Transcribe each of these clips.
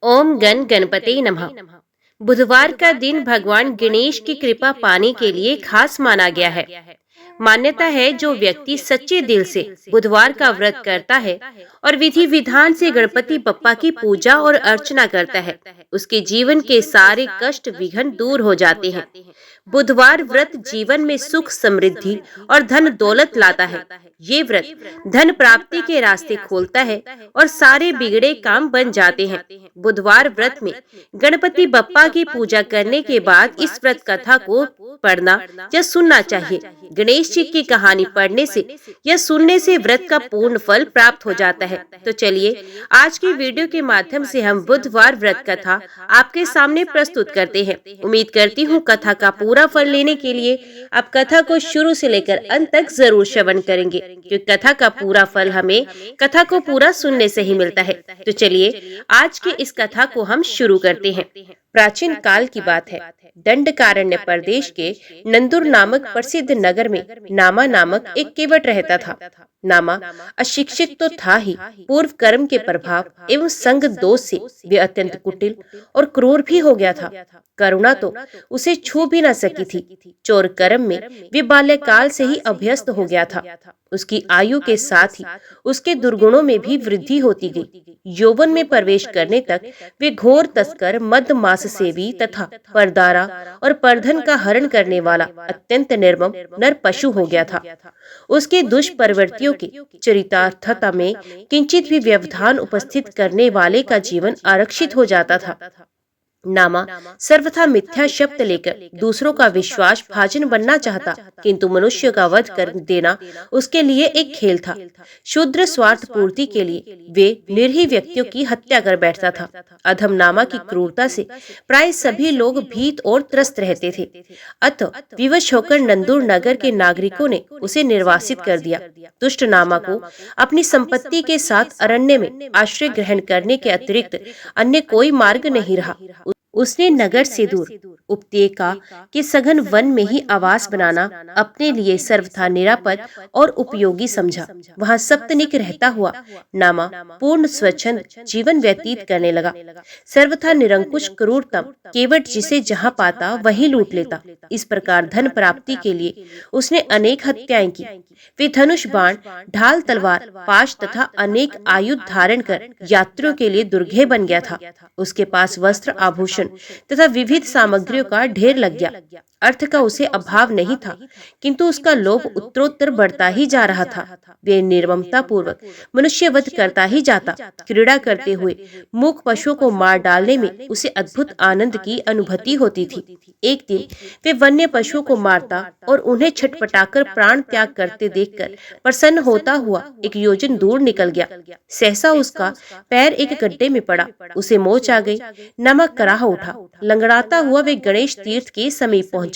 ओम गण गणपते नमः। बुधवार का दिन भगवान गणेश की कृपा पाने के लिए खास माना गया है। मान्यता है जो व्यक्ति सच्चे दिल से बुधवार का व्रत करता है और विधि विधान से गणपति बप्पा की पूजा और अर्चना करता है, उसके जीवन के सारे कष्ट विघ्न दूर हो जाते हैं। बुधवार व्रत जीवन में सुख समृद्धि और धन दौलत लाता है। ये व्रत धन प्राप्ति के रास्ते खोलता है और सारे बिगड़े काम बन जाते हैं। बुधवार व्रत में गणपति बप्पा की पूजा करने के बाद इस व्रत कथा को पढ़ना या सुनना चाहिए। गणेश जी की कहानी पढ़ने से या सुनने से व्रत का पूर्ण फल प्राप्त हो जाता है। तो चलिए आज की वीडियो के माध्यम से हम बुधवार व्रत कथा आपके सामने प्रस्तुत करते हैं। उम्मीद करती हूँ कथा का पूरा फल लेने के लिए आप कथा को शुरू से लेकर अंत तक जरूर श्रवण करेंगे, क्योंकि कथा का पूरा फल हमें कथा को पूरा सुनने से ही मिलता है। तो चलिए आज की इस कथा को हम शुरू करते हैं। प्राचीन काल की बात है। दंडकारण्य प्रदेश के नंदुर नामक प्रसिद्ध नगर में नामा नामक एक केवट रहता था। नामा अशिक्षित तो था ही, पूर्व कर्म के प्रभाव एवं संग दोष से वे अत्यंत कुटिल और क्रूर भी हो गया था। करुणा तो उसे छू भी न सकी थी। चोर कर्म में वे बाल्यकाल से ही अभ्यस्त हो गया था। उसकी आयु के साथ ही उसके दुर्गुणों में भी वृद्धि होती गई। यौवन में प्रवेश करने तक वे घोर तस्कर, मदमांस सेवी तथा परदारा और परधन का हरण करने वाला अत्यंत निर्मम नर पशु हो गया था। उसके दुष्प्रवृत्तियों के चरितार्थता में किंचित भी व्यवधान उपस्थित करने वाले का जीवन आरक्षित हो जाता था। नामा सर्वथा मिथ्या शब्द लेकर दूसरों का विश्वास भाजन बनना चाहता, किंतु मनुष्य का वध कर देना उसके लिए एक खेल था। शूद्र स्वार्थ पूर्ति के लिए वे निरीह व्यक्तियों की हत्या कर बैठता था। अधम नामा की क्रूरता से प्राय सभी लोग भीत और त्रस्त रहते थे। अतः विवश होकर नंदुर नगर के नागरिकों ने उसे निर्वासित कर दिया। दुष्ट नामा को अपनी संपत्ति के साथ अरण्य में आश्रय ग्रहण करने के अतिरिक्त अन्य कोई मार्ग नहीं रहा। उसने नगर से दूर उपत्यका के सघन वन में ही आवास बनाना अपने लिए सर्वथा निरापद और उपयोगी समझा। वहां सप्तनिक रहता हुआ नामा पूर्ण स्वच्छंद जीवन व्यतीत करने लगा। सर्वथा निरंकुश क्रूरतम केवट जिसे जहां पाता वहीं लूट लेता। इस प्रकार धन प्राप्ति के लिए उसने अनेक हत्याएं की। वे धनुष, बाण, ढाल, तलवार, पाश तथा अनेक आयुध धारण कर यात्रियों के लिए दुर्गे बन गया था। उसके पास वस्त्र, आभूषण तथा विविध सामग्रियों का ढेर लग गया। अर्थ का उसे अभाव नहीं था, किंतु उसका लोभ उत्तरोत्तर बढ़ता ही जा रहा था। वे निर्ममता पूर्वक मनुष्य वध करता ही जाता। क्रीड़ा करते हुए मूक पशुओं को मार डालने में उसे अद्भुत आनंद की अनुभूति होती थी। एक दिन वे वन्य पशुओं को मारता और उन्हें छटपटाकर प्राण त्याग करते देखकर प्रसन्न होता हुआ एक योजन दूर निकल गया। सहसा उसका पैर एक गड्ढे में पड़ा, उसे मोच आ गई। नमक कराह उठा, लंगड़ाता हुआ वे गणेश तीर्थ के समीप पहुंचा।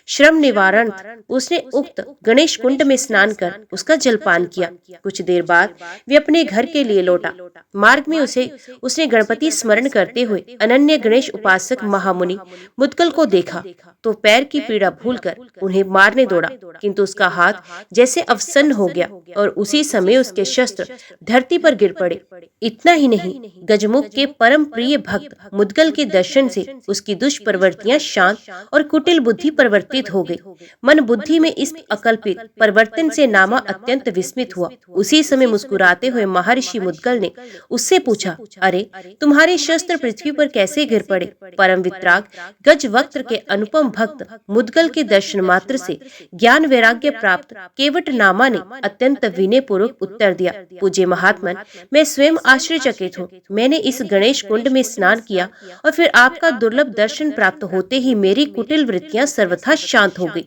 श्रम निवारण उसने उक्त गणेश कुंड में स्नान कर उसका जलपान किया। कुछ देर बाद वे अपने घर के लिए लौटा। मार्ग में उसने गणपति स्मरण करते हुए अनन्य गणेश उपासक महामुनि मुद्गल को देखा तो पैर की पीड़ा भूलकर उन्हें मारने दौड़ा, किंतु उसका हाथ जैसे अवसन्न हो गया और उसी समय उसके शस्त्र धरती पर गिर पड़े। इतना ही नहीं, गजमुख के परम प्रिय भक्त मुद्गल के दर्शन से उसकी दुष्प्रवृत्तियां शांत और कुटिल बुद्धि परिवर्तित हो गई। मन बुद्धि में इस अकल्पित परिवर्तन से नामा अत्यंत विस्मित हुआ। उसी समय मुस्कुराते हुए महर्षि मुद्गल ने उससे पूछा, अरे तुम्हारे शस्त्र पृथ्वी पर कैसे गिर पड़े? परम वितराग गजवक्त्र के अनुपम भक्त मुद्गल के दर्शन मात्र से ज्ञान वैराग्य प्राप्त केवट नामा ने अत्यंत विनय पूर्वक उत्तर दिया, पूज्य महात्मन, मैं स्वयं आश्चर्यचकित हूँ। मैंने इस गणेश कुंड में स्नान किया और फिर आपका दुर्लभ दर्शन प्राप्त होते ही मेरी कुटिल वृत्तियां सर्वथा शांत हो गई।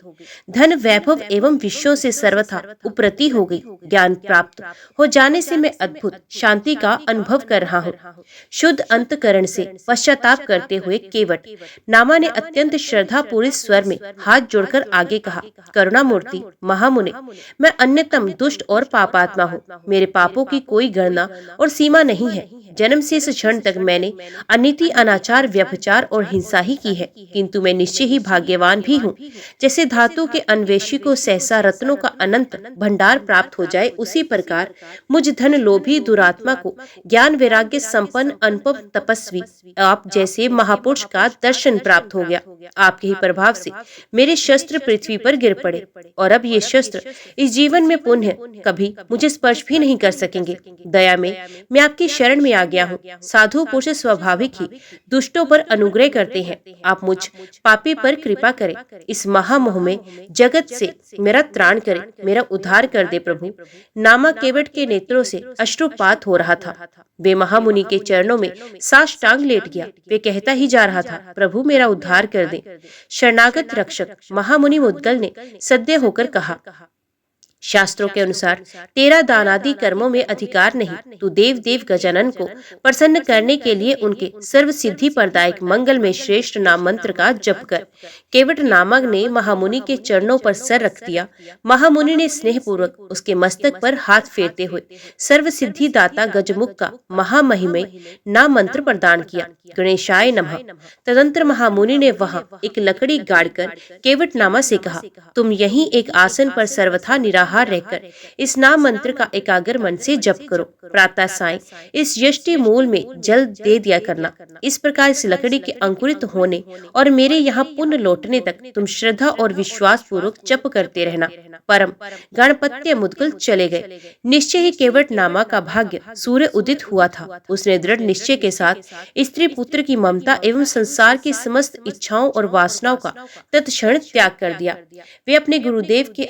धन, वैभव एवं विषयों से सर्वथा उपरति हो गई। ज्ञान प्राप्त हो जाने से मैं अद्भुत शांति का अनुभव कर रहा हूँ। शुद्ध अंतकरण से पश्चाताप करते हुए केवट नामा ने अत्यंत श्रद्धा पूर्ण स्वर में हाथ जोड़कर आगे कहा, करुणामूर्ति महामुने, मैं अन्यतम दुष्ट और पापात्मा हूँ। मेरे पापों की कोई गणना और सीमा नहीं है। जन्म से इस क्षण तक मैंने अनिति, अनाचार, व्यभिचार और हिंसा ही की है। किंतु मैं निश्चय ही भाग्यवान भी हूँ। जैसे धातु के अन्वेषी को सहसा रत्नों का अनंत भंडार प्राप्त हो जाए, उसी प्रकार मुझ धन लोभी दुरात्मा को ज्ञान वैराग्य संपन्न अनुपम तपस्वी आप जैसे महापुरुष का दर्शन प्राप्त हो गया। आपके ही प्रभाव से मेरे शस्त्र पृथ्वी पर गिर पड़े और अब ये शस्त्र इस जीवन में पुनः कभी मुझे स्पर्श भी नहीं कर सकेंगे। दया में मैं आपकी शरण में आ गया हूँ। साधु पुरुष स्वाभाविक ही दुष्टों पर अनुग्रह करते हैं। आप मुझ पापी पर कृपा करें। इस महामोह में जगत से मेरा त्राण करें, मेरा उद्धार कर दे प्रभु। नामा केवट के नेत्रों से अश्रुपात हो रहा था। वे महामुनि के चरणों में साष्टांग लेट गया। वे कहता ही जा रहा था, प्रभु मेरा उद्धार कर दे। शरणागत रक्षक महामुनि मुद्गल ने सद्य होकर कहा, शास्त्रों के अनुसार तेरा दानादि कर्मों में अधिकार नहीं। तू देव देव गजानन को प्रसन्न करने के लिए उनके सर्व सिद्धि प्रदायक मंगल में श्रेष्ठ नाम मंत्र का जप कर। केवट नामक ने महामुनि के चरणों पर सर रख दिया। महामुनि ने स्नेह पूर्वक उसके मस्तक पर हाथ फेरते हुए सर्व सिद्धि दाता गजमुख का महामहिमय नाम मंत्र प्रदान किया, गणेशाय नमः। तदंतर महामुनि ने वहां एक लकड़ी गाड़कर केवट नामा से कहा, तुम यहीं एक आसन पर सर्वथा निराहार रहकर इस नाम मंत्र का एकाग्र मन से जप करो। प्रातः साय इस यष्टि मूल में जल दे दिया करना। इस प्रकार इस लकड़ी के अंकुरित होने और मेरे यहाँ पुण्य लौटने तक तुम श्रद्धा और विश्वास पूर्वक जप करते रहना। परम गणपत्य मुद्गल चले गए। निश्चय ही केवट नामा का भाग्य सूर्य उदित हुआ था। उसने दृढ़ निश्चय के साथ स्त्री पुत्र की ममता एवं संसार की समस्त इच्छाओं और वासनाओं का तत्क्षण त्याग कर दिया। वे अपने गुरुदेव के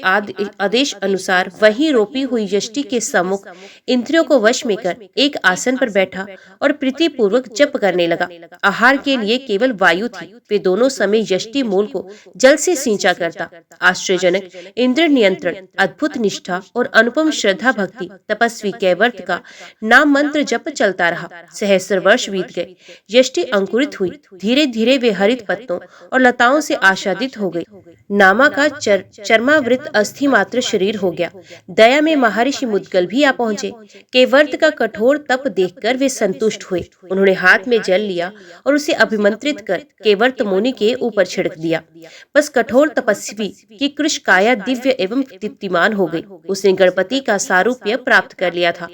आदेश अनुसार वही रोपी हुई यष्टि के सम्मुख इंद्रियों को वश में कर एक आसन पर बैठा और प्रीति पूर्वक जप करने लगा। आहार के लिए केवल वायु थी। वे दोनों समय यष्टि मूल को जल से सिंचा करता। आश्चर्यजनक इंद्र नियंत्रण, अद्भुत निष्ठा और अनुपम श्रद्धा भक्ति तपस्वी कैवर्त का नाम मंत्र जप चलता रहा। सहस्र वर्ष बीत गए। यष्टि अंकुरित हुई। धीरे धीरे वे हरित पत्तों और लताओं से आच्छादित हो गई। नामा का चर्मावृत अस्थि मात्र शरीर हो गया। दया में महर्षि मुद्गल भी आ पहुंचे। केवर्त का कठोर तप देखकर वे संतुष्ट हुए। उन्होंने हाथ में जल लिया और उसे अभिमंत्रित कर केवर्त मुनि के ऊपर छिड़क दिया। बस कठोर तपस्वी की कृश काया दिव्य एवं दीप्तिमान हो गई। उसने गणपति का सारूप्य प्राप्त कर लिया था।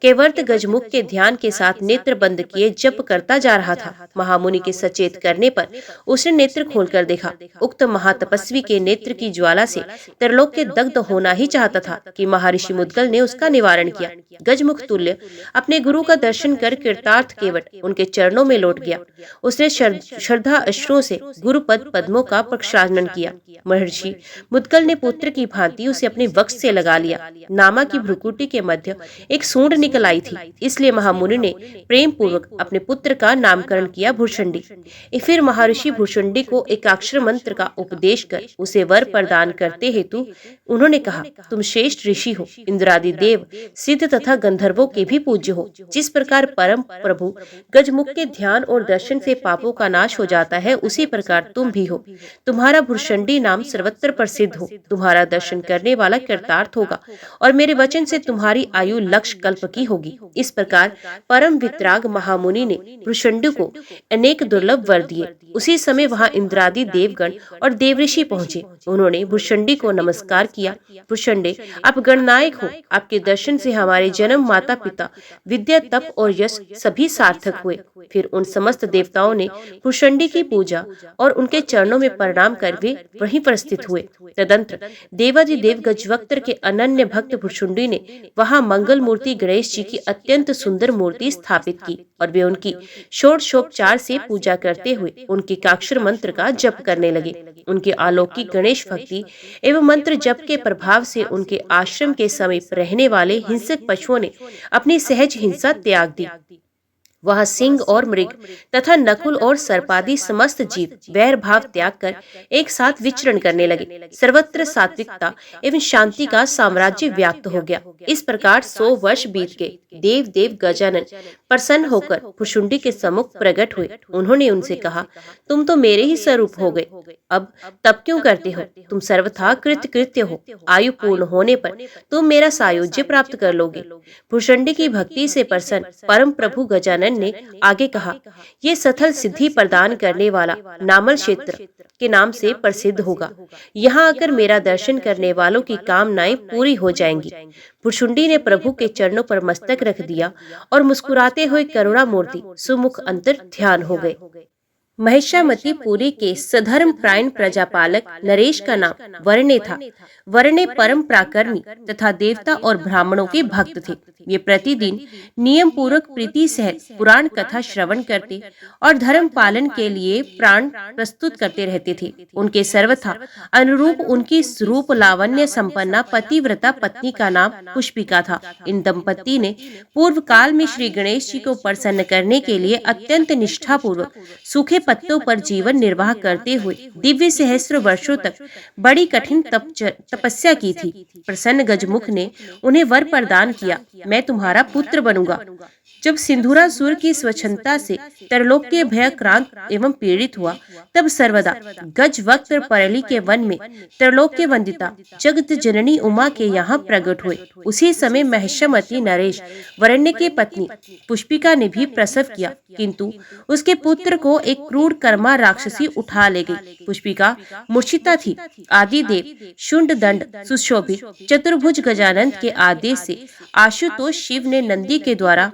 केवर्त गजमुख के ध्यान के साथ नेत्र बंद किए जप करता जा रहा था। महामुनि के सचेत करने पर उसने नेत्र खोलकर देखा। उक्त महातपस्वी के नेत्र की ज्वाला से त्रिलोक के दग्ध होना ही चाहता था कि महर्षि मुद्गल ने उसका निवारण किया। गजमुख तुल्य अपने गुरु का दर्शन कर कृतार्थ केवट उनके चरणों में लौट गया। उसने श्रद्धा अश्रुओं से गुरुपद पद्मों का प्रक्षालन किया। महर्षि मुद्गल ने पुत्र की भांति उसे अपने वक्ष से लगा लिया। नामा की भ्रुकुटी के मध्य एक सूंड निकल आई थी, इसलिए महामुनि ने प्रेम पूर्वक अपने पुत्र का नामकरण किया भूषुंडी। फिर महर्षि भूषुंडी को एकाक्षर मंत्र का उपदेश कर उसे वर प्रदान करते हेतु उन्होंने कहा, तुम श्रेष्ठ ऋषि हो, इंद्रादि देव सिद्ध तथा गंधर्वों के भी पूज्य हो। जिस प्रकार परम प्रभु गजमुख के ध्यान और दर्शन से पापों का नाश हो जाता है, उसी प्रकार तुम भी हो। तुम्हारा भूषुंडी नाम सर्वत्र प्रसिद्ध हो। तुम्हारा दर्शन करने वाला कृतार्थ होगा और मेरे वचन से तुम्हारी आयु लक्ष कल्प की होगी। इस प्रकार परम वितराग महामुनि ने भूषुंडी को अनेक दुर्लभ वर दिए। उसी समय वहां इंद्रादि देवगण और देवऋषि पहुंचे। उन्होंने भूषुंडी को नमस्कार किया। भूषुंडे, आप गणनायक हो। आपके दर्शन से हमारे जन्म, माता पिता, विद्या, तप और यश सभी सार्थक हुए। फिर उन समस्त देवताओं ने भूषुंडी की पूजा और उनके चरणों में प्रणाम कर वे वहीं पर स्थित हुए। तदंतर देवादिदेव गजवक्त्र के अनन्य भक्त भूषुंडी ने वहां मंगल मूर्ति गणेश जी की अत्यंत सुंदर मूर्ति स्थापित की और वे उनकी षोडशोपचार से पूजा करते हुए उनके काक्षर मंत्र का जप करने लगे। उनके अलौकिक गणेश भक्ति एवं मंत्र जप के प्रभाव से उनके आश्रम के समीप रहने वाले हिंसक पशुओं ने अपनी सहज हिंसा त्याग दी। वहां सिंह और मृग तथा नकुल और सर्पादि समस्त जीव वैर भाव त्याग कर एक साथ विचरण करने लगे। सर्वत्र सात्विकता एवं शांति का साम्राज्य व्याप्त हो गया। इस प्रकार 100 वर्ष बीत गए। देव देव गजानन प्रसन्न होकर भूषुंडी के सम्मुख प्रकट हुए। उन्होंने उनसे कहा, तुम तो मेरे ही स्वरूप हो गए। अब तब क्यों करते हो? तुम सर्वथा कृतकृत्य हो। आयु पूर्ण होने पर तुम मेरा सायुज्य प्राप्त कर लोगे। भूषुंडी की भक्ति से प्रसन्न परम प्रभु गजानन गजानन ने आगे कहा, ये सथल सिद्धि प्रदान करने वाला नामल क्षेत्र के नाम से प्रसिद्ध होगा। यहाँ आकर मेरा दर्शन करने वालों की कामनाएं पूरी हो जाएंगी। भुरशुंडी ने प्रभु के चरणों पर मस्तक रख दिया और मुस्कुराते हुए करुणा मूर्ति सुमुख अंतर ध्यान हो गए। महिषामती पुरी के सधर्म प्रायण प्रजापालक नरेश का नाम वर्णे था। वर्णे परम प्राकर्मी तथा देवता और ब्राह्मणों के भक्त थे। ये प्रतिदिन नियम पूर्वक प्रीति सहित पुराण कथा श्रवण करते और धर्म पालन के लिए प्राण प्रस्तुत करते रहते थे। उनके सर्वथा अनुरूप उनकी रूप लावण्य संपन्ना पतिव्रता पत्नी का नाम पुष्पिका था। इन दंपति ने पूर्व काल में श्री गणेश जी को प्रसन्न करने के लिए अत्यंत निष्ठा पूर्वक सूखे पत्तों पर जीवन निर्वाह करते हुए दिव्य सहस्त्र वर्षों तक बड़ी कठिन तपस्या की थी। प्रसन्न गजमुख ने उन्हें वर प्रदान किया, मैं तुम्हारा पुत्र बनूंगा। जब सिंधुरासुर की स्वच्छंदता से तरलोक के भयक्रांत एवं पीड़ित हुआ, तब सर्वदा गज वक्त परली के वन में तरलोक के वंदिता जगत जननी उमा के यहाँ प्रकट हुए। उसी समय महिषामती नरेश वरण्य की पत्नी पुष्पिका ने भी प्रसव किया, किंतु उसके पुत्र को एक क्रूर कर्मा राक्षसी उठा ले गई। पुष्पिका मूर्छिता थी। आदिदेव शुंड दंड सुशोभित चतुर्भुज गजानन के आदेश से आशुतोष शिव ने नंदी के द्वारा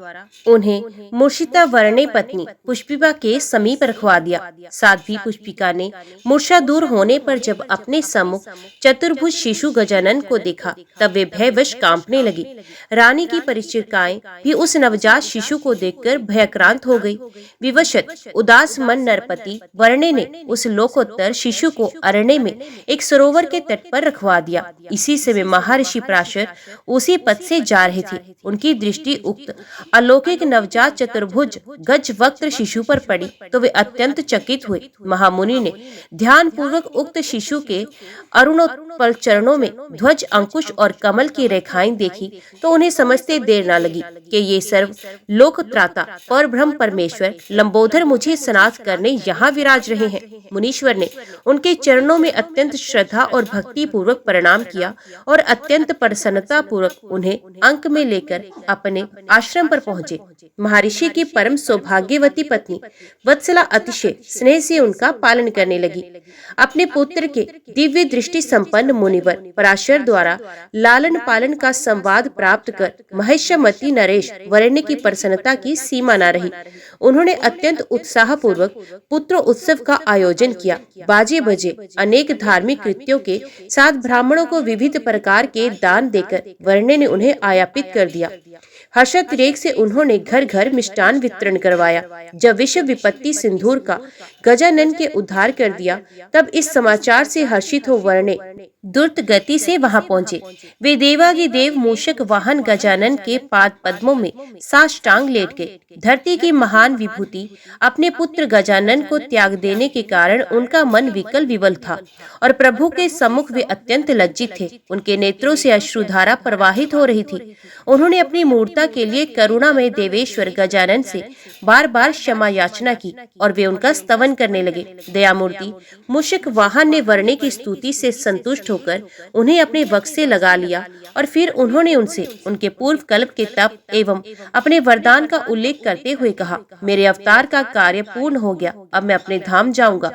उन्हें मूर्छिता वर्णे पत्नी पुष्पिका के समीप रखवा दिया। साध्वी पुष्पिका ने मूर्छा दूर होने पर जब अपने सम्मुख चतुर्भुज शिशु गजानन को देखा, तब वे भयवश कांपने लगी। रानी की परिचारिकाएं भी उस नवजात शिशु को देखकर भयक्रांत हो गई। विवशत उदास मन नरपति वर्णे ने उस लोकोत्तर शिशु को अरण्य में एक सरोवर के तट पर रखवा दिया। इसी समय महर्षि पराशर उसी पथ से जा रहे थे। उनकी दृष्टि उक्त अलौकिक नवजात चतुर्भुज गज वक्त्र शिशु पर पड़ी तो वे अत्यंत चकित हुए। महामुनि ने ध्यान पूर्वक उक्त शिशु के अरुणोत्पल चरणों में ध्वज अंकुश और कमल की रेखाएं देखी तो उन्हें समझते देर न लगी कि ये सर्व लोक त्राता पर ब्रह्म परमेश्वर लंबोदर मुझे सनाथ करने यहाँ विराज रहे हैं। मुनीश्वर ने उनके चरणों में अत्यंत श्रद्धा और भक्ति पूर्वक प्रणाम किया और अत्यंत प्रसन्नता पूर्वक उन्हें अंक में लेकर अपने आश्रम पर पहुँचे। महर्षि की परम सौभाग्यवती पत्नी वत्सला अतिशय स्नेह से उनका पालन करने लगी। अपने पुत्र के दिव्य दृष्टि संपन्न मुनिवर पराशर द्वारा लालन पालन का संवाद प्राप्त कर महिषामती नरेश वरण्य की प्रसन्नता की सीमा न रही। उन्होंने अत्यंत उत्साह पूर्वक पुत्र उत्सव का आयोजन किया। बाजे बजे अनेक धार्मिक कृत्यों के साथ ब्राह्मणों को विविध प्रकार के दान देकर वरण्य ने उन्हें आयापित कर दिया। हर्षातिरेक से उन्होंने घर घर मिष्टान वितरण करवाया। जब विश्व विपत्ति सिंधुर का गजानन के उद्धार कर दिया, तब इस समाचार से हर्षित हो वर्णे द्रुत गति से वहां पहुंचे। वे देवाधिदेव मूषक वाहन गजानन के पाद पद्मों में साष्टांग लेट गए। धरती की महान विभूति अपने पुत्र गजानन को त्याग देने के कारण उनका मन विकल विवल था और प्रभु के सम्मुख वे अत्यंत लज्जित थे। उनके नेत्रों से अश्रुधारा प्रवाहित हो रही थी। उन्होंने अपनी मूर्ता के लिए करुणामय देवेश्वर गजानन से बार बार क्षमा याचना की और वे उनका स्तवन करने लगे। दयामूर्ति मूषक वाहन ने वर्णे की स्तुति से संतुष्ट होकर उन्हें अपने वक्ष से लगा लिया और फिर उन्होंने उनसे उनके पूर्व कल्प के तप एवं अपने वरदान का उल्लेख करते हुए कहा, मेरे अवतार का कार्य पूर्ण हो गया, अब मैं अपने धाम जाऊंगा।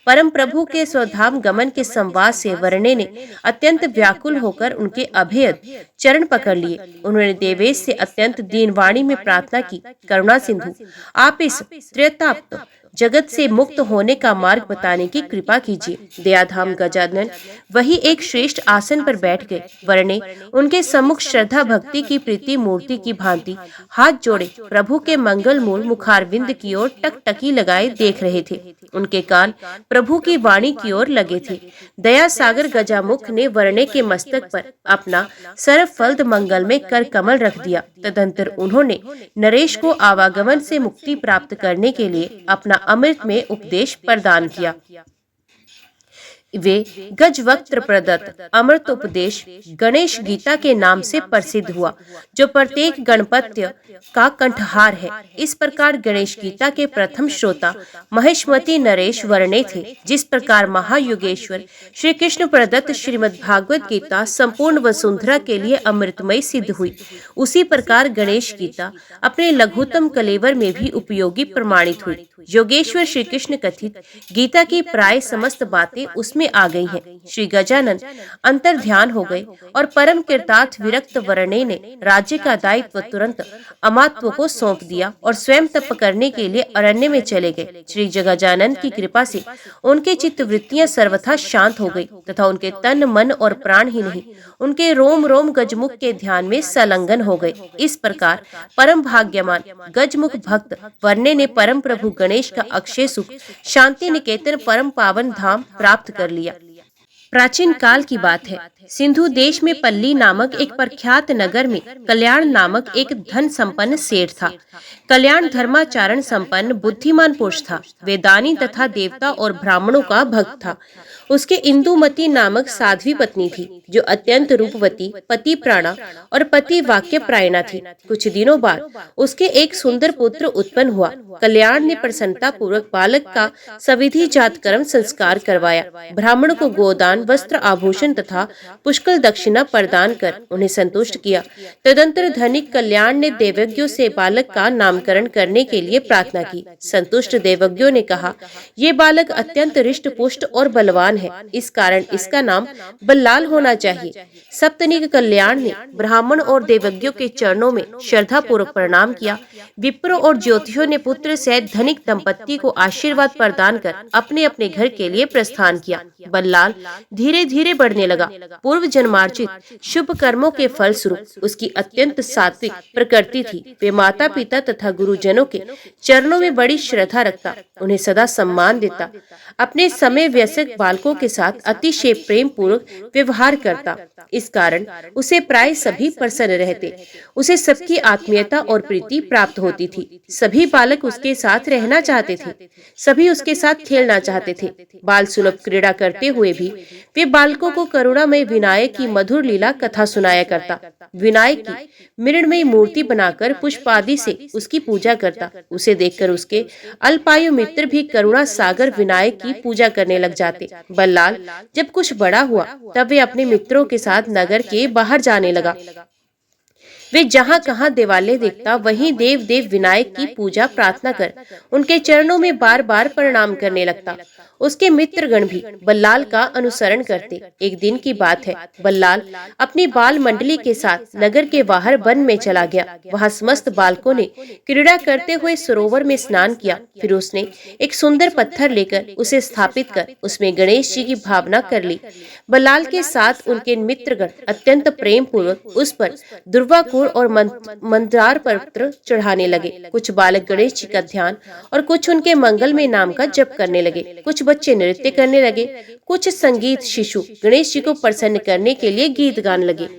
परम प्रभु के स्वधाम गमन के संवाद से वर्णे ने अत्यंत व्याकुल होकर उनके अभेद चरण पकड़ लिए। उन्होंने देवेश से अत्यंत दीनवाणी में प्रार्थना की, करुणा सिंधु, आप इस त्रेताप्त जगत से मुक्त होने का मार्ग बताने की कृपा कीजिए। दयाधाम गजानन वही एक श्रेष्ठ आसन पर बैठ गए। वर्णे उनके सम्मुख श्रद्धा भक्ति की प्रीति मूर्ति की भांति हाथ जोड़े प्रभु के मंगल मूल मुखारविंद की ओर टकटकी लगाए देख रहे थे। उनके कान प्रभु की वाणी की ओर लगे थे। दया सागर गजामुख ने वर्णे के मस्तक पर अपना सर्वफलद मंगल में कर कमल रख दिया। तदंतर उन्होंने नरेश को आवागमन से मुक्ति प्राप्त करने के लिए अपना अमृत में उपदेश प्रदान किया। वे गजवक्त्र प्रदत्त अमृतोपदेश गणेश गीता के नाम से प्रसिद्ध हुआ, जो प्रत्येक गणपत्य का कंठहार है। इस प्रकार गणेश गीता के प्रथम श्रोता महेशमती नरेश वर्णे थे। जिस प्रकार महायुगेश्वर श्री कृष्ण प्रदत्त श्रीमद् भागवत गीता संपूर्ण वसुंधरा के लिए अमृतमय सिद्ध हुई, उसी प्रकार गणेश गीता अपने लघुतम कलेवर में भी उपयोगी प्रमाणित हुई। योगेश्वर श्री कृष्ण कथित गीता की प्राय समस्त बातें उसमें आ गई हैं। श्री गजानन अंतर ध्यान हो गए और परम कृतार्थ विरक्त वर्णे ने राज्य का दायित्व तुरंत अमात्व को सौंप दिया और स्वयं तप करने के लिए अरण्य में चले गए। श्री गजानन की कृपा से उनके चित्त वृत्तियां सर्वथा शांत हो गई तथा उनके तन मन और प्राण ही नहीं, उनके रोम रोम गजमुख के ध्यान में संलग्न हो गए। इस प्रकार परम भाग्यवान गजमुख भक्त वर्णे ने परम प्रभु गणेश का अक्षय सुख शांति निकेतन परम पावन धाम प्राप्त कर लिया। प्राचीन काल की बात है। सिंधु देश में पल्ली नामक एक प्रख्यात नगर में कल्याण नामक एक धन संपन्न सेठ था। कल्याण धर्माचरण संपन्न बुद्धिमान पुरुष था। वे दानी तथा देवता और ब्राह्मणों का भक्त था। उसके इंदुमती नामक साध्वी पत्नी थी, जो अत्यंत रूपवती, पति प्राणा और पति वाक्य प्रायणा थी। कुछ दिनों बाद उसके एक सुंदर पुत्र उत्पन्न हुआ। कल्याण ने प्रसन्नता पूर्वक बालक का सविधि जातकर्म संस्कार करवाया। ब्राह्मण को गोदान, वस्त्र, आभूषण तथा पुष्कल दक्षिणा प्रदान कर उन्हें संतुष्ट किया। तदंतर धनिक कल्याण ने देवज्ञों से बालक का नामकरण करने के लिए प्रार्थना की। संतुष्ट देवज्ञों ने कहा, ये बालक अत्यंत रिष्ट पुष्ट और बलवान है, इस कारण इसका नाम बल्लाल होना चाहिए। सप्तनिक कल्याण ने ब्राह्मण और देवज्ञों के चरणों में श्रद्धा पूर्वक प्रणाम किया। विप्रों और ज्योतिषियों ने पुत्र सहित धनिक दंपत्ति को आशीर्वाद प्रदान कर अपने अपने घर के लिए प्रस्थान किया। बल्लाल धीरे धीरे बढ़ने लगा। पूर्व जन्मार्जित शुभ कर्मों के फलस्वरूप उसकी अत्यंत सात्विक प्रकृति थी। वे माता पिता तथा गुरुजनों के चरणों में बड़ी श्रद्धा रखता, उन्हें सदा सम्मान देता, अपने समय वयस्क बालकों के साथ अतिशय प्रेम पूर्वक व्यवहार करता। इस कारण उसे प्राय सभी प्रसन्न रहते। उसे सबकी आत्मीयता और प्रीति प्राप्त होती थी। सभी बालक उसके साथ रहना चाहते थे, सभी उसके साथ खेलना चाहते थे। बाल सुलभ क्रीड़ा करते हुए भी वे बालकों को करुणामय विनायक की मधुर लीला कथा सुनाया करता। विनायक की मृण्मयी मूर्ति बनाकर पुष्पादि से उसकी पूजा करता। उसे देखकर उसके अल्पायु मित्र भी करुणा सागर विनायक की पूजा करने लग जाते। बल्लाल जब कुछ बड़ा हुआ तब वे अपने मित्रों के साथ नगर के बाहर जाने लगा। वे जहाँ कहाँ देवालय देखता, वहीं देव देव विनायक की पूजा प्रार्थना कर उनके चरणों में बार बार प्रणाम करने लगता। उसके मित्रगण भी बल्लाल का अनुसरण करते। एक दिन की बात है, बल्लाल अपनी बाल मंडली के साथ नगर के बाहर वन में चला गया। वहाँ समस्त बालकों ने क्रीड़ा करते हुए सरोवर में स्नान किया। फिर उसने एक सुंदर पत्थर लेकर उसे स्थापित कर उसमें गणेश जी की भावना कर ली। बल्लाल के साथ उनके मित्रगण अत्यंत प्रेम पूर्वक उस पर दुर्वाकुर और मंत्रार पत्र चढ़ाने लगे। कुछ बालक गणेश जी का ध्यान और कुछ उनके मंगलमय नाम का जप करने लगे। कुछ बच्चे नृत्य करने लगे। कुछ संगीत शिशु गणेश जी को प्रसन्न करने के लिए गीत गाने लगे।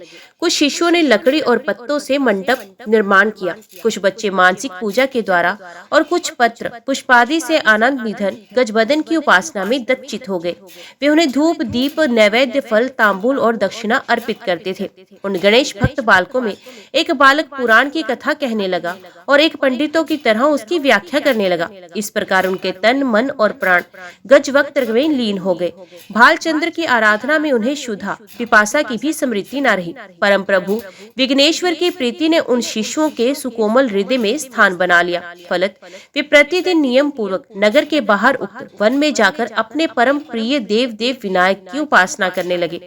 कुछ शिशुओं ने लकड़ी और पत्तों से मंडप निर्माण किया। कुछ बच्चे मानसिक पूजा के द्वारा और कुछ पत्र पुष्पादि से आनंद निधन गजबदन की उपासना में दत्चित हो गए। वे उन्हें धूप, दीप, नैवेद्य, फल, तांबूल और दक्षिणा अर्पित करते थे। उन गणेश भक्त बालकों में एक बालक पुराण की कथा कहने लगा और एक पंडितों की तरह उसकी व्याख्या करने लगा। इस प्रकार उनके तन, मन और प्राण गजवक्त्र में लीन हो गए। भालचंद्र की आराधना में उन्हें क्षुधा, पिपासा की भी स्मृति न रही। परम प्रभु विघ्नेश्वर की प्रीति ने उन शिशुओं के सुकोमल हृदय में स्थान बना लिया। फलत वे प्रतिदिन नियम पूर्वक नगर के बाहर उक्त वन में जाकर अपने परम प्रिय देव देव विनायक की उपासना करने लगे।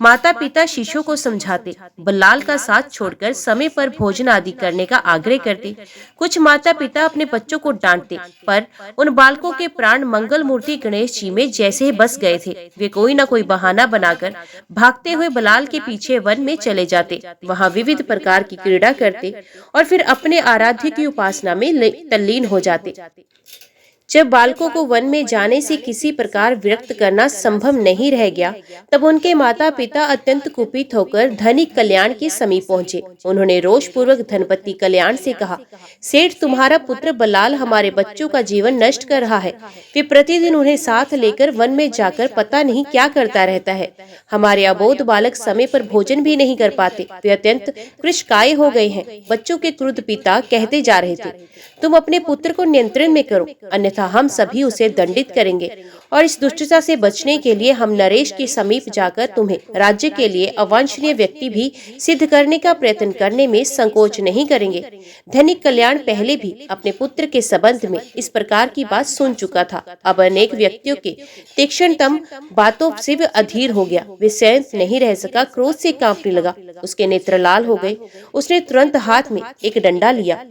माता पिता शिशुओं को समझाते, बल्लाल का साथ छोड़कर समय पर भोजन आदि करने का आग्रह करते। कुछ माता पिता अपने बच्चों को डांटते, पर उन बालकों के प्राण मंगल मूर्ति गणेश जी में जैसे ही बस गए थे। वे कोई न कोई बहाना बनाकर भागते हुए बल्लाल के पीछे वन में चले जाते, वहां विविध प्रकार की क्रीड़ा करते और फिर अपने आराध्य की उपासना में तल्लीन हो जाते। जब बालकों को वन में जाने से किसी प्रकार विरक्त करना संभव नहीं रह गया, तब उनके माता पिता अत्यंत कुपित होकर धनिक कल्याण के समीप पहुंचे। उन्होंने रोषपूर्वक धनपति कल्याण से कहा, सेठ, तुम्हारा पुत्र बलाल हमारे बच्चों का जीवन नष्ट कर रहा है। वे प्रतिदिन उन्हें साथ लेकर वन में जाकर पता नहीं क्या करता रहता है। हमारे अबोध बालक समय पर भोजन भी नहीं कर पाते। वे अत्यंत कृशकाय हो गए हैं। बच्चों के क्रुद्ध पिता कहते जा रहे थे, तुम अपने पुत्र को नियंत्रण में करो, अन्यथा हम सभी उसे दंडित करेंगे और इस दुष्टता से बचने के लिए हम नरेश के समीप जाकर तुम्हें राज्य के लिए अवांछनीय व्यक्ति भी सिद्ध करने का प्रयत्न करने में संकोच नहीं करेंगे। धनिक कल्याण पहले भी अपने पुत्र के संबंध में इस प्रकार की बात सुन चुका था। अब अनेक व्यक्तियों के तीक्ष्णतम बातों से वह अधीर हो गया। वे सहन नहीं रह सका, क्रोध से कांपने लगा। उसके नेत्र लाल हो गए। उसने तुरंत हाथ में एक डंडा लिया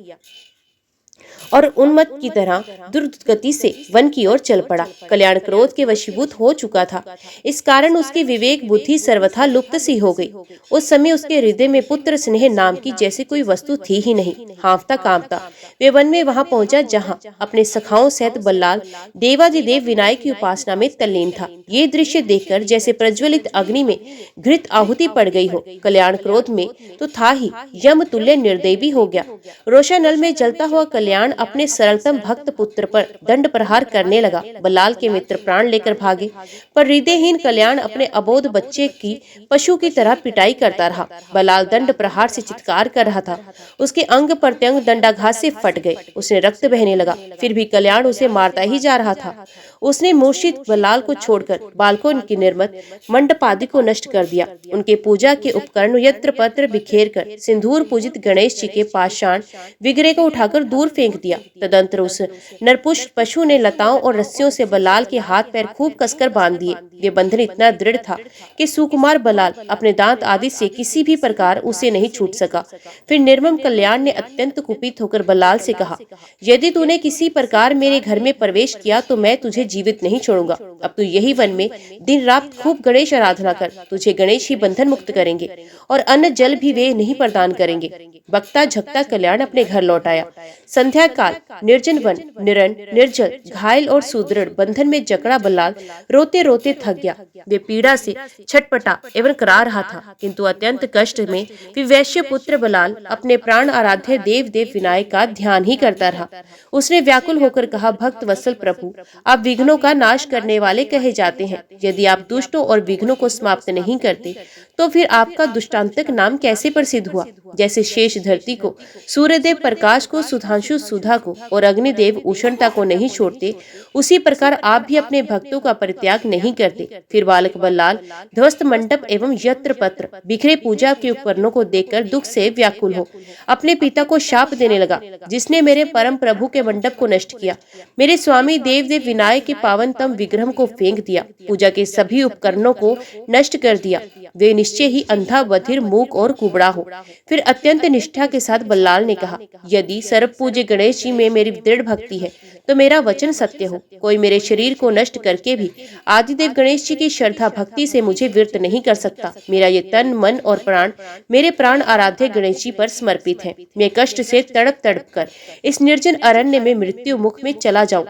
और उन्मत्त की तरह द्रुत गति से वन की ओर चल पड़ा। कल्याण क्रोध के वशीभूत हो चुका था। इस कारण उसकी विवेक बुद्धि सर्वथा लुप्त सी हो गई। उस समय उसके हृदय में पुत्र स्नेह नाम की जैसी कोई वस्तु थी ही नहीं। हाँफता कांपता वे वन में वहां पहुंचा जहां अपने सखाओं सहित बल्लाल देवाधिदेव विनायक की उपासना में तल्लीन था। ये दृश्य देखकर जैसे प्रज्वलित अग्नि में घृत आहुति पड़ गई हो। कल्याण क्रोध में तो था ही, यम तुल्य निर्दयी हो गया। रोषानल में जलता हुआ कल्याण अपने सरलतम भक्त पुत्र पर दंड प्रहार करने लगा। बल्लाल के मित्र प्राण लेकर भागे, पर हृदयहीन कल्याण अपने अबोध बच्चे की पशु की तरह पिटाई करता रहा। बल्लाल दंड प्रहार से चित्कार कर रहा था। उसके अंग प्रत्यंग दंडाघात से फट गए। उसने रक्त बहने लगा, फिर भी कल्याण उसे मारता ही जा रहा था। उसने मूर्छित बल्लाल को छोड़कर बालकों की निर्मत मंडप आदि को नष्ट कर दिया। उनके पूजा के उपकरण यत्र पत्र बिखेर कर सिंदूर पूजित गणेश जी के पाषाण विग्रह को उठाकर दूर फेंक दिया। तदंतर उस नरपुष्ट पशु ने लताओं और रस्सियों से बल्लाल के हाथ पैर खूब कसकर बांध दिए। ये बंधन इतना दृढ़ था कि सुकुमार बल्लाल अपने दांत आदि से किसी भी प्रकार उसे नहीं छूट सका। फिर निर्मम कल्याण ने अत्यंत कुपित होकर बल्लाल से कहा, यदि तूने किसी प्रकार मेरे घर में प्रवेश किया तो मैं तुझे जीवित नहीं छोड़ूंगा। अब तू यही वन में दिन रात खूब गणेश आराधना कर। तुझे गणेश ही बंधन मुक्त करेंगे और अन्न जल भी वे नहीं प्रदान करेंगे। बकता झकता कल्याण अपने घर लौट आया। संध्या काल निर्जन वन, निरण, निर्जल, घायल और सुदृढ़ बंधन में जकड़ा बल्लाल रोते रोते थक गया। वे पीड़ा से छटपटा एवं करा रहा था, किंतु अत्यंत कष्ट में विवैश्य पुत्र बल्लाल अपने प्राण आराध्य देव देव विनायक का ध्यान ही करता रहा। उसने व्याकुल होकर कहा, भक्त वत्सल प्रभु, आप विघ्नों का नाश करने वाले कहे जाते हैं। यदि आप दुष्टों और विघ्नों को समाप्त नहीं करते तो फिर आपका दुष्टांतक नाम कैसे प्रसिद्ध हुआ? जैसे शेष धरती को, सूर्यदेव प्रकाश को, सुधांशु सुधा को और अग्निदेव उष्णता को नहीं छोड़ते, उसी प्रकार आप भी अपने भक्तों का परित्याग नहीं करते। फिर बालक बल्लाल ध्वस्त मंडप एवं यत्र पत्र बिखरे पूजा के उपकरणों को देखकर दुख से व्याकुल हो अपने पिता को शाप देने लगा, जिसने मेरे परम प्रभु के मंडप को नष्ट किया, मेरे स्वामी देव देव विनायक के पावनतम विग्रह को फेंक दिया, पूजा के सभी उपकरणों को नष्ट कर दिया। वे निश्चय ही अंधा, बधिर, मूक और कुबड़ा हो। फिर अत्यंत निष्ठा के साथ बल्लाल ने कहा, यदि सर्व पूज्य गणेश जी में मेरी दृढ़ भक्ति है तो मेरा वचन सत्य हो। कोई मेरे शरीर को नष्ट करके भी आदिदेव गणेश जी की श्रद्धा भक्ति से मुझे विरत नहीं कर सकता। मेरा ये तन, मन और प्राण मेरे प्राण आराध्य गणेश जी पर समर्पित है। मैं कष्ट से तड़प तड़प कर इस निर्जन अरण्य में मृत्यु मुख में चला जाऊं,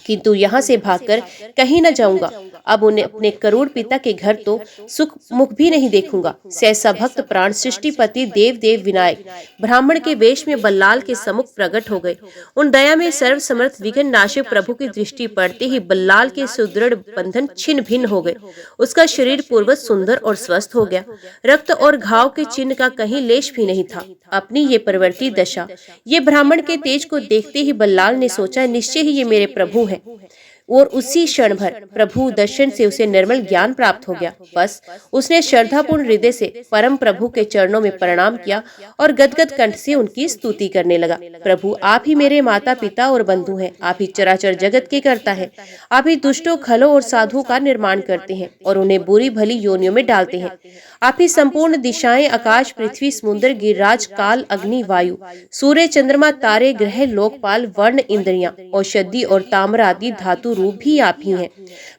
किंतु यहाँ से भागकर कहीं न जाऊंगा। अब उन्हें अपने करूण पिता के घर तो सुख मुख भी नहीं देखूंगा। सहसा भक्त प्राण सृष्टिपति देव देव विनायक ब्राह्मण के वेश में बल्लाल के सम्मुख प्रकट हो गए। उन दया में सर्व समर्थ विघ्न नाशक प्रभु की दृष्टि पड़ते ही बल्लाल के सुदृढ़ बंधन छिन्न भिन्न हो गए। उसका शरीर पूर्वत सुंदर और स्वस्थ हो गया। रक्त और घाव के चिन्ह का कहीं लेश भी नहीं था। अपनी ये प्रवृत्ति दशा, ये ब्राह्मण के तेज को देखते ही बल्लाल ने सोचा, निश्चय ही ये मेरे प्रभु है। और उसी क्षण भर प्रभु दर्शन से उसे निर्मल ज्ञान प्राप्त हो गया। बस उसने श्रद्धापूर्ण हृदय से परम प्रभु के चरणों में प्रणाम किया और गदगद कंठ से उनकी स्तुति करने लगा। प्रभु, आप ही मेरे माता पिता और बंधु हैं। आप ही चराचर जगत के कर्ता है। आप ही दुष्टों, खलों और साधुओं का निर्माण करते हैं और उन्हें बुरी भली योनियों में डालते हैं। आप ही संपूर्ण दिशाएं, आकाश, पृथ्वी, समुद्र, गिरिराज, काल, अग्नि, वायु, सूर्य, चंद्रमा, तारे, ग्रह, लोकपाल, वर्ण, इंद्रियां, औषधि और ताम्र आदि धातु रूप भी आप ही हैं।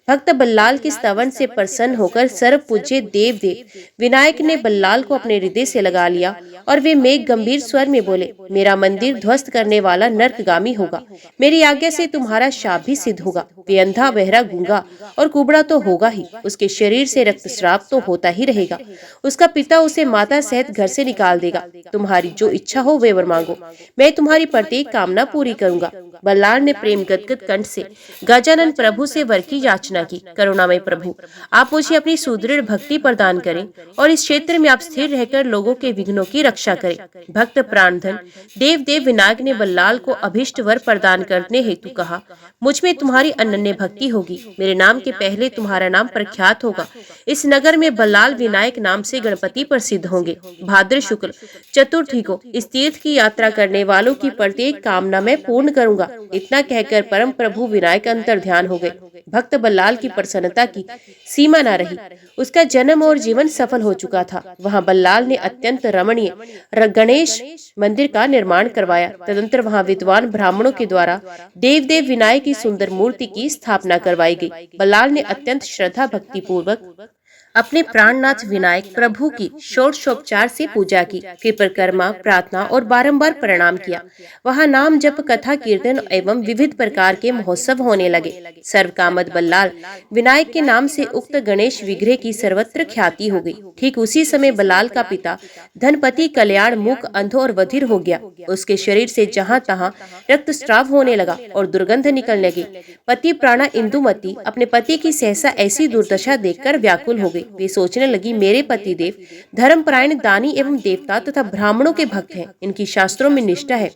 भक्त बल्लाल के स्तवन से प्रसन्न होकर सर्व पूज्य देव देव विनायक ने बल्लाल को अपने हृदय से लगा लिया और वे मेघ गंभीर स्वर में बोले, मेरा मंदिर ध्वस्त करने वाला नरकगामी होगा। मेरी आज्ञा से तुम्हारा शाप भी सिद्ध होगा। वे अंधा, बहरा, गूंगा और कुबड़ा तो होगा ही, उसके शरीर से रक्तस्राव तो होता ही रहेगा। उसका पिता उसे माता सहित घर से निकाल देगा। तुम्हारी जो इच्छा हो वे वर मांगो, मैं तुम्हारी प्रत्येक कामना पूरी करूंगा। बल्लाल ने प्रेम गदगद कंठ से गजानन प्रभु से वर की याचना की। करुणामय प्रभु, आप मुझे अपनी सुदृढ़ भक्ति प्रदान करें और इस क्षेत्र में आप स्थिर रहकर लोगों के विघ्नों की रक्षा करें। भक्त प्राणधन देव देव विनायक ने बल्लाल को अभिष्ट वर प्रदान करने हेतु कहा, मुझ में तुम्हारी अनन्य भक्ति होगी, मेरे नाम के पहले तुम्हारा नाम प्रख्यात होगा। इस नगर में बल्लाल विनायक नाम से गणपति प्रसिद्ध होंगे। भाद्र शुक्ल चतुर्थी को इस तीर्थ की यात्रा करने वालों की प्रत्येक कामना मैं पूर्ण करूंगा। इतना कहकर परम प्रभु विनायक अंतर ध्यान हो गए। भक्त बल्लाल की प्रसन्नता की सीमा न रही। उसका जन्म और जीवन सफल हो चुका था। वहाँ बल्लाल ने अत्यंत रमणीय गणेश मंदिर का निर्माण करवाया। तदंतर वहाँ विद्वान ब्राह्मणों के द्वारा देव देव विनायक की सुंदर मूर्ति की स्थापना करवाई गई। बल्लाल ने अत्यंत श्रद्धा भक्ति पूर्वक अपने प्राणनाथ विनायक प्रभु की षोडशोपचार से पूजा की, फिर परिक्रमा, प्रार्थना और बारंबार प्रणाम किया। वहाँ नाम जप, कथा, कीर्तन एवं विविध प्रकार के महोत्सव होने लगे। सर्वकामद बल्लाल विनायक के नाम से उक्त गणेश विग्रह की सर्वत्र ख्याति हो गई। ठीक उसी समय बल्लाल का पिता धनपति कल्याण मूक, अंध और बधिर हो गया। उसके शरीर से जहाँ तहाँ रक्तस्राव होने लगा और दुर्गंध निकलने लगी। पति प्राणा इंदुमती अपने पति की सहसा ऐसी दुर्दशा देखकर व्याकुल हो गई। वे सोचने लगी, मेरे पति देव धर्मपरायण, दानी एवं देवता तथा ब्राह्मणों के भक्त हैं, इनकी शास्त्रों में निष्ठा है,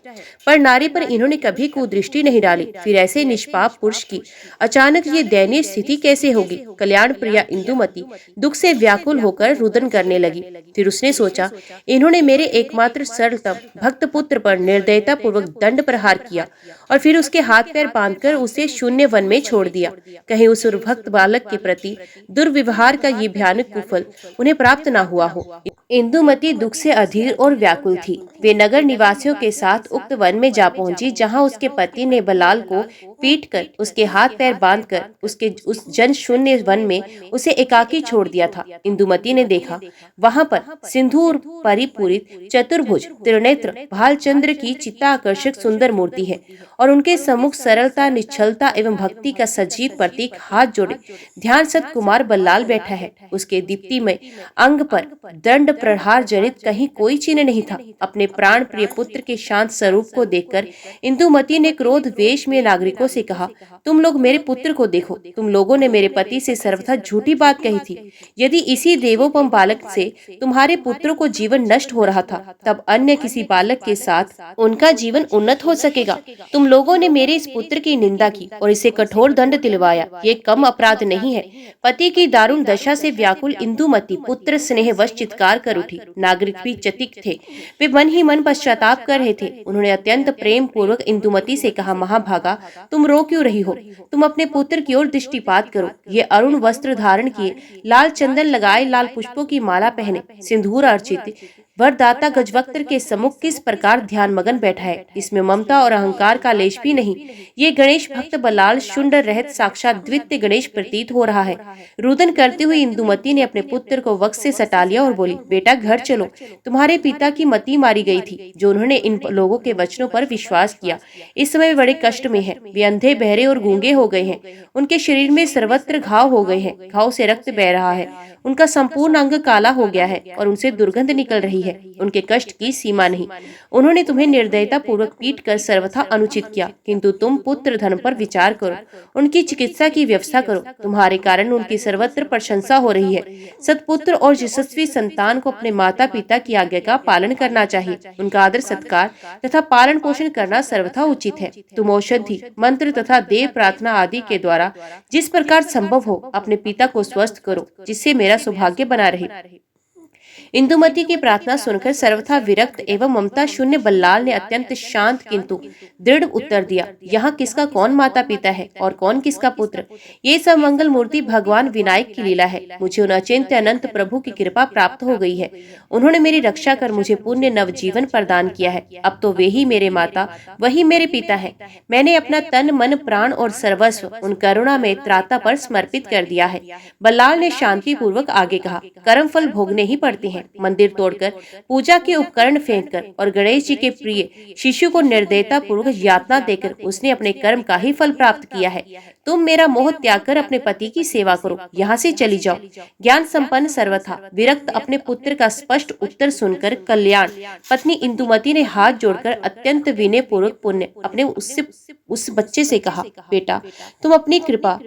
पर नारी पर इन्होंने कभी कुदृष्टि नहीं डाली। फिर ऐसे निष्पाप पुरुष की अचानक ये दयनीय स्थिति कैसे होगी। कल्याण प्रिया इंदुमती दुख से व्याकुल होकर रुदन करने लगी। फिर उसने सोचा, इन्होंने मेरे एकमात्र सरलतम भक्त पुत्र पर निर्दयता पूर्वक दंड प्रहार किया और फिर उसके हाथ पैर बांधकर उसे शून्य वन में छोड़ दिया। कहीं उस भक्त बालक के प्रति दुर्व्यवहार का ये भयानक कुफल उन्हें प्राप्त न हुआ हो। इंदुमती दुख से अधीर और व्याकुल थी। वे नगर निवासियों के साथ उक्त वन में जा पहुंची, जहां उसके पति ने बल्लाल को पीटकर, उसके हाथ पैर बांधकर उसके उस जन शून्य वन में उसे एकाकी छोड़ दिया था। इंदुमती ने देखा, वहां पर सिंदूर परिपूरित चतुर्भुज त्रिनेत्र भालचंद्र की चित्ताकर्षक सुंदर मूर्ति है और उनके सम्मुख सरलता, निश्चलता एवं भक्ति का सजीव प्रतीक हाथ जोड़े ध्यान सत कुमार बल्लाल बैठा है। उसके दीप्तिमय अंग पर दंड प्रहार जनित कहीं कोई चिन्ह नहीं था। अपने प्राण प्रिय पुत्र के शांत स्वरूप को देखकर इंदुमती ने क्रोध वेश में नागरिकों से कहा, तुम लोग मेरे पुत्र को देखो। तुम लोगों ने मेरे पति से सर्वथा झूठी बात कही थी। यदि इसी देवोपम बालक से तुम्हारे पुत्रों को जीवन नष्ट हो रहा था, तब अन्य किसी बालक के साथ उनका जीवन उन्नत हो सकेगा। तुम लोगों ने मेरे इस पुत्र की निंदा की और इसे कठोर दंड दिलवाया। ये कम अपराध नहीं है। पति की दारुण दशा से व्याकुल इंदुमती पुत्र स्नेहवश चित्कार कर उठी। नागरिक भी चकित थे। वे मन ही मन पश्चाताप कर रहे थे। उन्होंने अत्यंत प्रेम पूर्वक इंदुमती से कहा, महाभागा, तुम रो क्यों रही हो? तुम अपने पुत्र की ओर दृष्टिपात करो। ये अरुण वस्त्र धारण किए, लाल चंदन लगाए, लाल पुष्पों की माला पहने, सिंदूर अर्चित वरदाता गजवक्त्र के सम्मुख किस प्रकार ध्यान मगन बैठा है। इसमें ममता और अहंकार का लेश भी नहीं। ये गणेश भक्त बल्लाल शुंड रहित साक्षात द्वितीय गणेश प्रतीत हो रहा है। रुदन करते हुए इंदुमती ने अपने पुत्र को वक्ष से सटा लिया और बोली, बेटा घर चलो। तुम्हारे पिता की मति मारी गई थी, जो उन्होंने इन लोगों के वचनों पर विश्वास किया। इस समय वे बड़े कष्ट में है। वे अंधे, बहरे और गूंगे हो गए हैं। उनके शरीर में सर्वत्र घाव हो गए हैं। घाव से रक्त बह रहा है। उनका संपूर्ण अंग काला हो गया है और उनसे दुर्गंध निकल रही है। उनके कष्ट की सीमा नहीं। उन्होंने तुम्हें निर्दयता पूर्वक पीट कर सर्वथा अनुचित किया, किंतु तुम पुत्र धन पर विचार करो, उनकी चिकित्सा की व्यवस्था करो। तुम्हारे कारण उनकी सर्वत्र प्रशंसा हो रही है। सत्पुत्र और यशस्वी संतान को अपने माता पिता की आज्ञा का पालन करना चाहिए। उनका आदर सत्कार तथा पालन पोषण करना सर्वथा उचित है। तुम औषधि, मंत्र तथा देव प्रार्थना आदि के द्वारा जिस प्रकार संभव हो अपने पिता को स्वस्थ करो, जिससे मेरा सौभाग्य बना रहे। इंदुमती की प्रार्थना सुनकर सर्वथा विरक्त एवं ममता शून्य बल्लाल ने अत्यंत शांत किंतु दृढ़ उत्तर दिया, यहाँ किसका कौन माता पिता है और कौन किसका पुत्र? ये सब मंगल मूर्ति भगवान विनायक की लीला है। मुझे उन अचिंत्य अनंत प्रभु की कृपा प्राप्त हो गई है। उन्होंने मेरी रक्षा कर मुझे पुण्य नवजीवन प्रदान किया है। अब तो वे ही मेरे माता, वही मेरे पिता है। मैंने अपना तन मन प्राण और सर्वस्व उन करुणा में त्राता पर समर्पित कर दिया है। बल्लाल ने शांति पूर्वक आगे कहा, कर्म फल भोगने ही पड़ते हैं। मंदिर तोड़कर, पूजा के उपकरण फेंककर और गणेश जी के प्रिय शिशु को निर्दयता पूर्वक यातना देकर उसने अपने कर्म का ही फल प्राप्त किया है। तुम मेरा मोह त्याग कर अपने पति की सेवा करो, यहाँ से चली जाओ। ज्ञान संपन्न सर्वथा विरक्त अपने पुत्र का स्पष्ट उत्तर सुनकर कल्याण पत्नी इंदुमती ने हाथ जोड़कर अत्यंत विनय पूर्वक पुण्य अपने उस बच्चे से कहा, बेटा तुम अपनी कृपा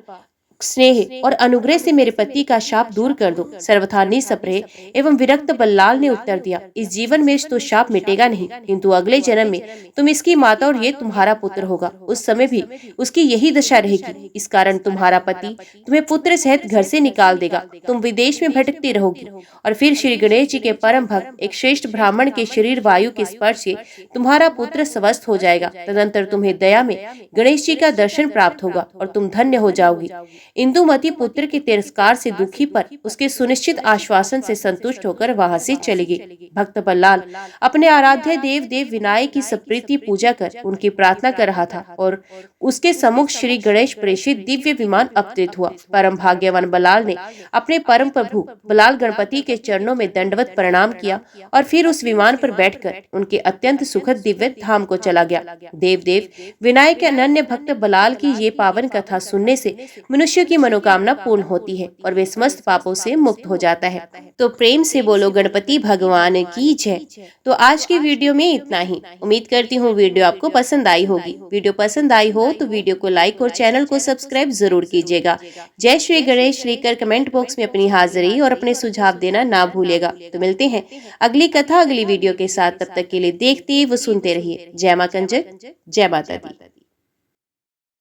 स्नेह और अनुग्रह से मेरे पति का शाप दूर कर दो। सर्वथा निसप्रेय एवं विरक्त बल्लाल ने उत्तर दिया, इस जीवन में तो शाप मिटेगा नहीं, किंतु अगले जन्म में तुम इसकी माता और ये तुम्हारा पुत्र होगा। उस समय भी उसकी यही दशा रहेगी। इस कारण तुम्हारा पति तुम्हें पुत्र सहित घर से निकाल देगा। तुम विदेश में भटकती रहोगी और फिर श्री गणेश जी के परम भक्त एक श्रेष्ठ ब्राह्मण के शरीर वायु के स्पर्श से तुम्हारा पुत्र स्वस्थ हो जाएगा। तदंतर तुम्हें दया में गणेश जी का दर्शन प्राप्त होगा और तुम धन्य हो जाओगी। इंदुमती पुत्र के तिरस्कार से दुखी पर उसके सुनिश्चित आश्वासन से संतुष्ट होकर वहां से चली गई। भक्त बल्लाल अपने आराध्य देव विनायक की सप्रीति पूजा कर उनकी प्रार्थना कर रहा था और उसके सम्मुख श्री गणेश प्रेषित दिव्य विमान अवतरित हुआ। परम भाग्यवान बल्लाल ने अपने परम प्रभु बल्लाल गणपति के चरणों में दंडवत प्रणाम किया और फिर उस विमान पर बैठकर उनके अत्यंत सुखद दिव्य धाम को चला गया। देव विनायक के अनन्य भक्त बल्लाल की ये पावन कथा सुनने से मनुष्य की मनोकामना पूर्ण होती है और वे समस्त पापों से मुक्त हो जाता है। तो प्रेम से बोलो गणपति भगवान की जय। तो आज की वीडियो में इतना ही। उम्मीद करती हूँ वीडियो आपको पसंद आई होगी। वीडियो पसंद आई हो तो वीडियो को लाइक और चैनल को सब्सक्राइब जरूर कीजिएगा। जय श्री गणेश लिखकर कमेंट बॉक्स में अपनी हाजिरी और अपने सुझाव देना ना भूलेगा। तो मिलते हैं अगली कथा अगली वीडियो के साथ। तब तक के लिए देखते व सुनते रहिए। जय मां कंजक, जय माता दी।